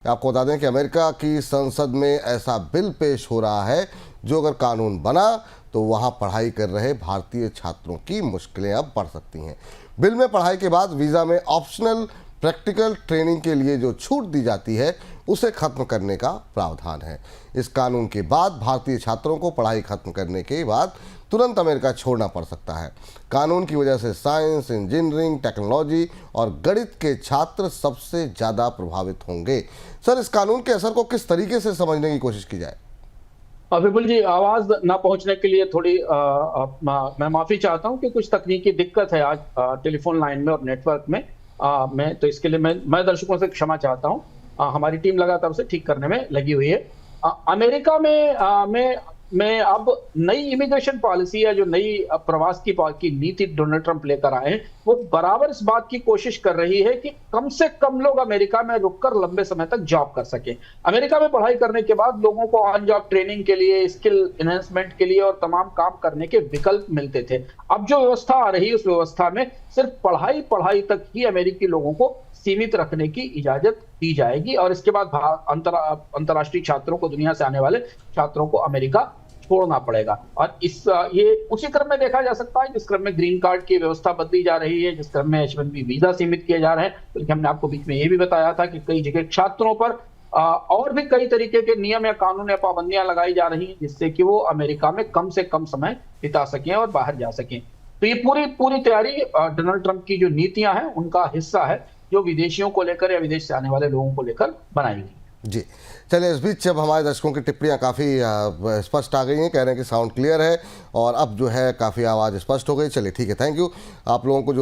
आपको बता दें कि अमेरिका की संसद में ऐसा बिल पेश हो रहा है जो अगर कानून बना तो वहां पढ़ाई कर रहे भारतीय छात्रों की मुश्किलें अब बढ़ सकती हैं। बिल में पढ़ाई के बाद वीज़ा में ऑप्शनल प्रैक्टिकल ट्रेनिंग के लिए जो छूट दी जाती है उसे खत्म करने का प्रावधान है। इस कानून के बाद भारतीय छात्रों को पढ़ाई खत्म करने के बाद तुरंत अमेरिका छोड़ना पड़ सकता है। कानून की वजह से साइंस, इंजीनियरिंग, टेक्नोलॉजी और गणित के छात्र सबसे ज़्यादा प्रभावित होंगे। सर, इस कानून के असर को किस तरीके से समझने की कोशिश की जाए? विपुल जी, आवाज ना पहुंचने के लिए थोड़ी मैं माफी चाहता हूं कि कुछ तकनीकी दिक्कत है आज टेलीफोन लाइन में और नेटवर्क में। मैं तो इसके लिए मैं दर्शकों से क्षमा चाहता हूं। हमारी टीम लगातार उसे ठीक करने में लगी हुई है। अमेरिका में अब नई इमिग्रेशन पॉलिसी है, जो नई प्रवास की नीति डोनाल्ड ट्रंप लेकर आए हैं, वो बराबर इस बात की कोशिश कर रही है कि कम से कम लोग अमेरिका में रुककर लंबे समय तक जॉब कर सके। अमेरिका में पढ़ाई करने के बाद लोगों को ऑन जॉब ट्रेनिंग के लिए, स्किल एनहेंसमेंट के लिए और तमाम काम करने के विकल्प मिलते थे। अब जो व्यवस्था आ रही है, उस व्यवस्था में सिर्फ पढ़ाई तक ही अमेरिकी लोगों को सीमित रखने की इजाजत दी जाएगी और इसके बाद अंतर्राष्ट्रीय छात्रों को, दुनिया से आने वाले छात्रों को अमेरिका छोड़ना पड़ेगा। और ये उसी क्रम में देखा जा सकता है जिस क्रम में ग्रीन कार्ड की व्यवस्था बदली जा रही है, जिस क्रम में H-1B वीजा सीमित किए जा रहे हैं। बल्कि हमने आपको बीच में ये भी बताया था कि कई जगह छात्रों पर और भी कई तरीके के नियम या कानून या पाबंदियां लगाई जा रही हैं, जिससे कि वो अमेरिका में कम से कम समय बिता सकें और बाहर जा सकें। तो ये पूरी तैयारी डोनाल्ड ट्रंप की जो नीतियां हैं उनका हिस्सा है, जो विदेशियों को लेकर या विदेश से आने वाले लोगों को लेकर बनाई गई। जी, चलिए, इस बीच जब हमारे दर्शकों की टिप्पणियाँ काफ़ी स्पष्ट आ गई हैं, कह रहे हैं कि साउंड क्लियर है और अब जो है काफ़ी आवाज़ स्पष्ट हो गई। चलिए ठीक है, थैंक यू। आप लोगों को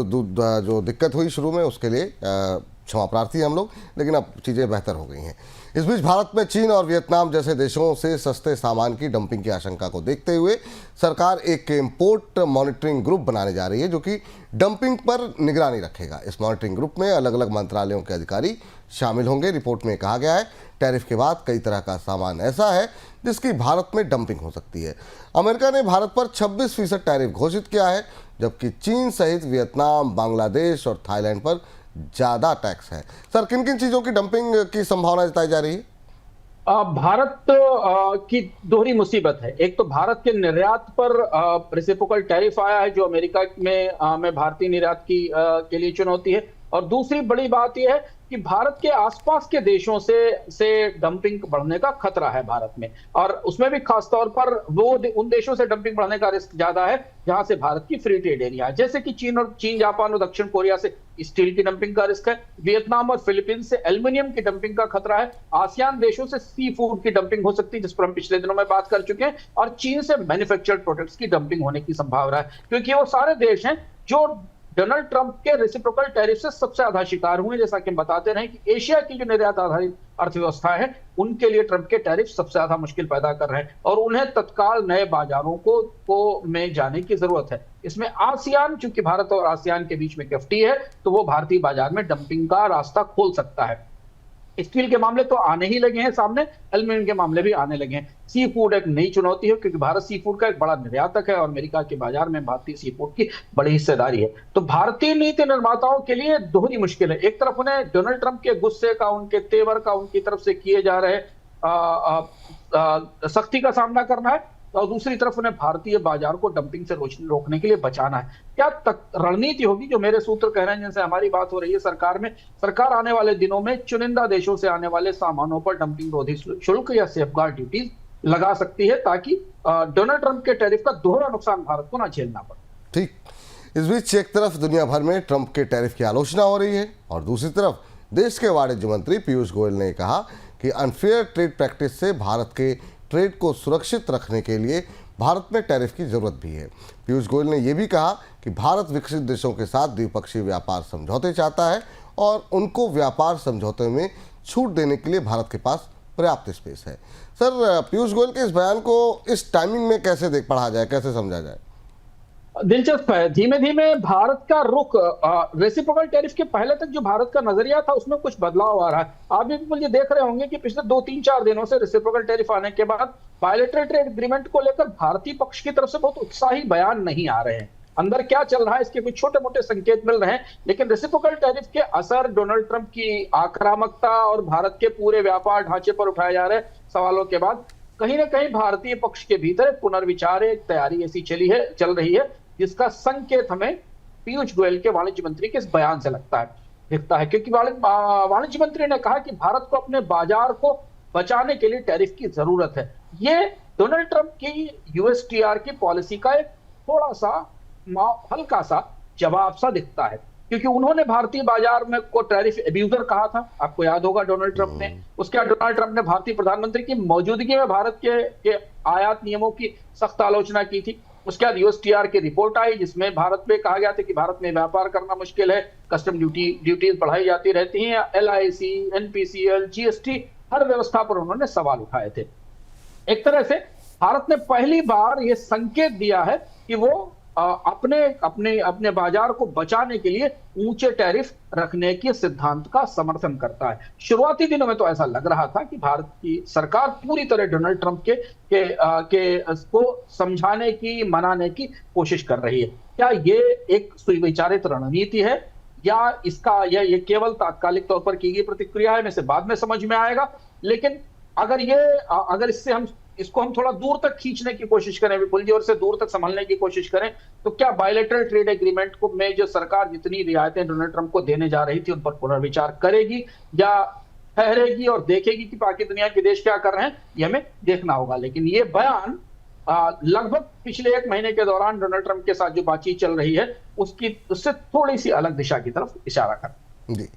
जो दिक्कत हुई शुरू में उसके लिए क्षमा प्रार्थी हम लोग, लेकिन अब चीज़ें बेहतर हो गई हैं। इस बीच भारत में चीन और वियतनाम जैसे देशों से सस्ते सामान की डंपिंग की आशंका को देखते हुए सरकार एक इंपोर्ट मॉनिटरिंग ग्रुप बनाने जा रही है जो कि डंपिंग पर निगरानी रखेगा। इस मॉनिटरिंग ग्रुप में अलग अलग मंत्रालयों के अधिकारी शामिल होंगे। रिपोर्ट में कहा गया है टैरिफ के बाद कई तरह का सामान ऐसा है जिसकी भारत में डंपिंग हो सकती है। अमेरिका ने भारत पर 26% टैरिफ घोषित किया है, जबकि चीन सहित वियतनाम, बांग्लादेश और थाईलैंड पर ज़्यादा टैक्स है। सर, किन किन चीज़ों की डंपिंग की संभावना जताई जा रही है? भारत की दोहरी मुसीबत है। एक तो भारत के निर्यात पर रेसिप्रोकल टैरिफ आया है, जो अमेरिका में भारतीय निर्यात के लिए चुनौती है। और दूसरी बड़ी बात यह है कि भारत के आसपास के देशों से डंपिंग बढ़ने का खतरा है भारत में, और उसमें भी खासतौर पर उन देशों से डंपिंग बढ़ने का रिस्क ज्यादा है जहां से भारत की फ्री ट्रेड एरिया है, जैसे कि चीन, जापान और दक्षिण कोरिया से स्टील की डंपिंग का रिस्क है। वियतनाम और फिलीपींस से एल्युमिनियम की डंपिंग का खतरा है। आसियान देशों से सी फूड की डंपिंग हो सकती है, जिस पर हम पिछले दिनों में बात कर चुके हैं। और चीन से मैन्युफैक्चर्ड प्रोडक्ट्स की डंपिंग होने की संभावना है, क्योंकि वो सारे देश हैं जो डोनाल्ड ट्रंप के रेसिप्रोकल टैरिफ से सबसे ज्यादा शिकार हुए। जैसा कि हम बताते रहे कि एशिया की जो निर्यात आधारित अर्थव्यवस्थाएं हैं, उनके लिए ट्रंप के टैरिफ सबसे ज्यादा मुश्किल पैदा कर रहे हैं और उन्हें तत्काल नए बाजारों को में जाने की जरूरत है। इसमें आसियान, चूंकि भारत और आसियान के बीच में एफटी है, तो वो भारतीय बाजार में डंपिंग का रास्ता खोल सकता है। स्टील के मामले तो आने ही लगे हैं सामने, एल्यूमीनियम के मामले भी आने लगे हैं। सी फूड एक नई चुनौती है, क्योंकि भारत सी फूड का एक बड़ा निर्यातक है और अमेरिका के बाजार में भारतीय सी फूड की बड़ी हिस्सेदारी है। तो भारतीय नीति निर्माताओं के लिए दोहरी मुश्किल है। एक तरफ उन्हें डोनाल्ड ट्रंप के गुस्से का, उनके तेवर का, उनकी तरफ से किए जा रहे सख्ती का सामना करना है, और दूसरी तरफ उन्हें भारतीय बाजार को डंपिंग से रोकने के लिए बचाना है। क्या रणनीति होगी, जो मेरे सूत्र कह रहे हैं, जिनसे हमारी बात हो रही है सरकार में? सरकार आने वाले दिनों में चुनिंदा देशों से आने वाले सामानों पर डंपिंग रोधी शुल्क या सेफगार्ड ड्यूटीज लगा सकती है, ताकि डोनाल्ड ट्रंप के टैरिफ का दोहरा नुकसान भारत को ना झेलना पड़े। ठीक। इस बीच एक तरफ दुनिया भर में ट्रंप के टैरिफ की आलोचना हो रही है और दूसरी तरफ देश के वाणिज्य मंत्री पीयूष गोयल ने कहा कि अनफेयर ट्रेड प्रैक्टिस से भारत के ट्रेड को सुरक्षित रखने के लिए भारत में टैरिफ की जरूरत भी है। पीयूष गोयल ने यह भी कहा कि भारत विकसित देशों के साथ द्विपक्षीय व्यापार समझौते चाहता है और उनको व्यापार समझौते में छूट देने के लिए भारत के पास पर्याप्त स्पेस है। सर, पीयूष गोयल के इस बयान को इस टाइमिंग में कैसे पढ़ा जाए, कैसे समझा जाए? दिलचस्प है। धीमे धीमे भारत का रुख रेसिप्रोकल टैरिफ के पहले तक जो भारत का नजरिया था, उसमें कुछ बदलाव आ रहा है। आप भी ये देख रहे होंगे कि पिछले 2-3-4 दिनों से रेसिप्रोकल टैरिफ आने के बाद बायलैटरल ट्रेड एग्रीमेंट को लेकर भारतीय पक्ष की तरफ से बहुत उत्साही बयान नहीं आ रहे हैं। अंदर क्या चल रहा है इसके कुछ छोटे मोटे संकेत मिल रहे हैं, लेकिन रेसिप्रोकल टैरिफ के असर, डोनाल्ड ट्रंप की आक्रामकता और भारत के पूरे व्यापार ढांचे पर उठाए जा रहे सवालों के बाद कहीं ना कहीं भारतीय पक्ष के भीतर पुनर्विचार, एक तैयारी ऐसी चल रही है जिसका संकेत हमें पीयूष गोयल के वाणिज्य मंत्री के इस बयान से दिखता है, क्योंकि वाणिज्य मंत्री ने कहा कि भारत को अपने बाजार को बचाने के लिए टैरिफ की जरूरत है। ये डोनाल्ड ट्रंप की यूएसटीआर की पॉलिसी का एक थोड़ा सा हल्का सा जवाब सा दिखता है, क्योंकि उन्होंने भारतीय बाजार में को टैरिफ एब्यूजर कहा था, आपको याद होगा डोनाल्ड ट्रंप ने। उसके बाद डोनाल्ड ट्रंप ने भारतीय प्रधानमंत्री की मौजूदगी में भारत के आयात नियमों की सख्त आलोचना की थी। उसके बाद यूएसटीआर की रिपोर्ट आई जिसमें भारत में कहा गया था कि भारत में व्यापार करना मुश्किल है, कस्टम ड्यूटीज बढ़ाई जाती रहती हैं, एलआईसी, एनपीसीएल, जीएसटी, हर व्यवस्था पर उन्होंने सवाल उठाए थे। एक तरह से भारत ने पहली बार यह संकेत दिया है कि वो अपने बाजार को बचाने के लिए ऊंचे टैरिफ रखने के सिद्धांत का समर्थन करता है। शुरुआती दिनों में तो ऐसा लग रहा था कि भारत की सरकार पूरी तरह डोनाल्ड ट्रंप के को समझाने की, मनाने की कोशिश कर रही है। क्या ये एक सुविचारित रणनीति है या ये केवल तात्कालिक तौर पर की गई प्रतिक्रिया है, में से बाद में समझ में आएगा। लेकिन अगर इसको हम थोड़ा दूर तक खींचने की कोशिश करें, विपुल जी, और से दूर तक संभालने की कोशिश करें, तो क्या बायलैटरल ट्रेड एग्रीमेंट को में जो सरकार जितनी रियायतें डोनाल्ड ट्रंप को देने जा रही थी उन पर पुनर्विचार करेगी या ठहरेगी और देखेगी कि बाकी दुनिया के देश क्या कर रहे हैं, ये हमें देखना होगा। लेकिन ये बयान लगभग पिछले 1 महीने के दौरान डोनाल्ड ट्रंप के साथ जो बातचीत चल रही है उससे थोड़ी सी अलग दिशा की तरफ इशारा कर। जी।